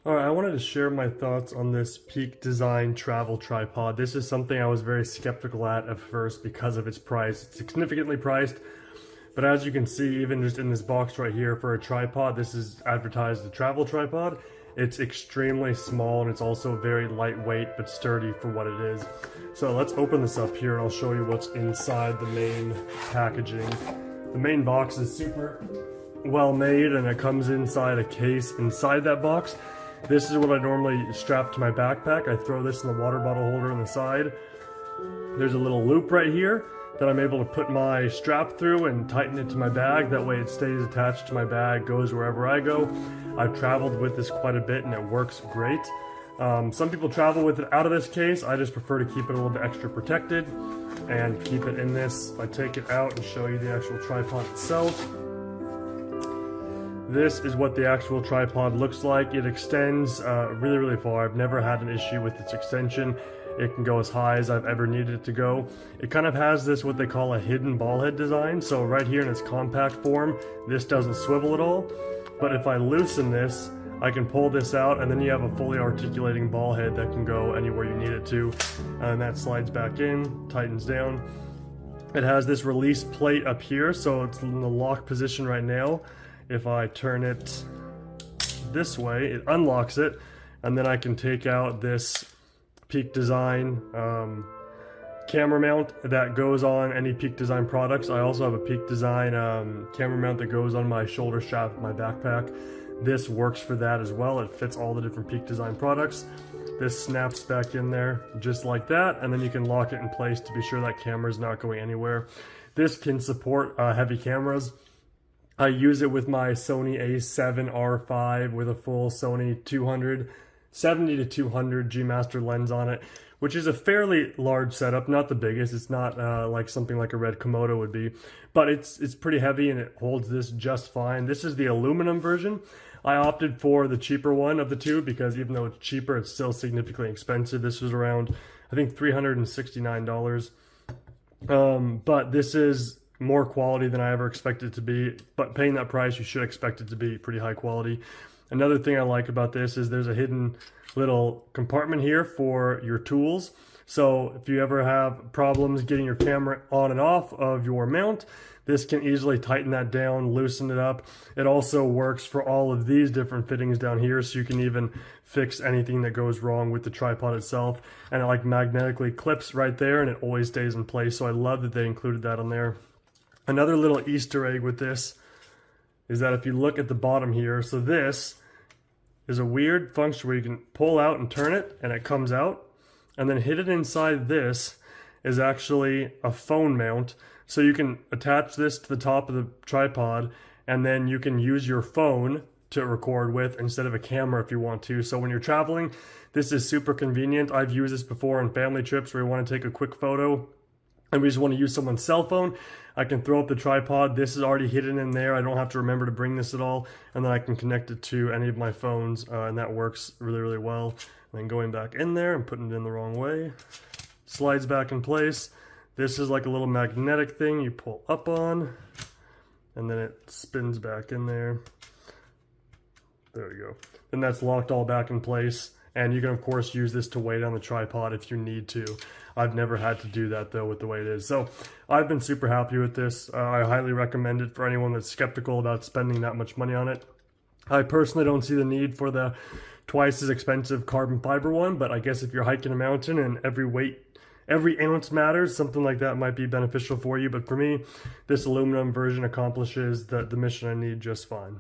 Alright, I wanted to share my thoughts on this Peak Design travel tripod. This is something I was very skeptical at first because of its price. It's significantly priced, but as you can see, even just in this box right here for a tripod, this is advertised as a travel tripod. It's extremely small and it's also very lightweight but sturdy for what it is. So let's open this up here and I'll show you what's inside the main packaging. The main box is super well made and it comes inside a case inside that box. This is what I normally strap to my backpack. I throw this in the water bottle holder on the side. There's a little loop right here that I'm able to put my strap through and tighten it to my bag. That way it stays attached to my bag, goes wherever I go. I've traveled with this quite a bit and it works great. Some people travel with it out of this case. I just prefer to keep it a little bit extra protected and keep it in this. I take it out and show you the actual tripod itself. This is what the actual tripod looks like. It extends really, really far. I've never had an issue with its extension. It can go as high as I've ever needed it to go. It kind of has this, what they call a hidden ball head design. So right here in its compact form, this doesn't swivel at all. But if I loosen this, I can pull this out and then you have a fully articulating ball head that can go anywhere you need it to. And that slides back in, tightens down. It has this release plate up here, so it's in the lock position right now. If I turn it this way, it unlocks it, and then I can take out this Peak Design camera mount that goes on any Peak Design products. I also have a Peak Design camera mount that goes on my shoulder strap of my backpack. This works for that as well. It fits all the different Peak Design products. This snaps back in there just like that, and then you can lock it in place to be sure that camera is not going anywhere. This can support heavy cameras. I use it with my Sony a7R5 with a full Sony 70 to 200 G Master lens on it, which is a fairly large setup, not the biggest. It's not like something like a Red Komodo would be, but it's pretty heavy and it holds this just fine. This is the aluminum version. I opted for the cheaper one of the two because even though it's cheaper, it's still significantly expensive. This was around, I think, $369. But this is more quality than I ever expected it to be, but paying that price, you should expect it to be pretty high quality. Another thing I like about this is there's a hidden little compartment here for your tools. So if you ever have problems getting your camera on and off of your mount, this can easily tighten that down, loosen it up. It also works for all of these different fittings down here, so you can even fix anything that goes wrong with the tripod itself. And it like magnetically clips right there and it always stays in place. So I love that they included that on there. Another little Easter egg with this is that if you look at the bottom here, so this is a weird function where you can pull out and turn it and it comes out, and then hidden inside this is actually a phone mount. So you can attach this to the top of the tripod and then you can use your phone to record with instead of a camera if you want to. So when you're traveling, this is super convenient. I've used this before on family trips where you want to take a quick photo and we just want to use someone's cell phone. I can throw up the tripod. This is already hidden in there. I don't have to remember to bring this at all. And then I can connect it to any of my phones and that works really, really well. And then going back in there and putting it in the wrong way. Slides back in place. This is like a little magnetic thing you pull up on and then it spins back in there. There we go. Then that's locked all back in place. And you can of course use this to weigh down the tripod if you need to. I've never had to do that though with the way it is. So I've been super happy with this. I highly recommend it for anyone that's skeptical about spending that much money on it. I personally don't see the need for the twice as expensive carbon fiber one, but I guess if you're hiking a mountain and every ounce matters, something like that might be beneficial for you. But for me, this aluminum version accomplishes the mission I need just fine.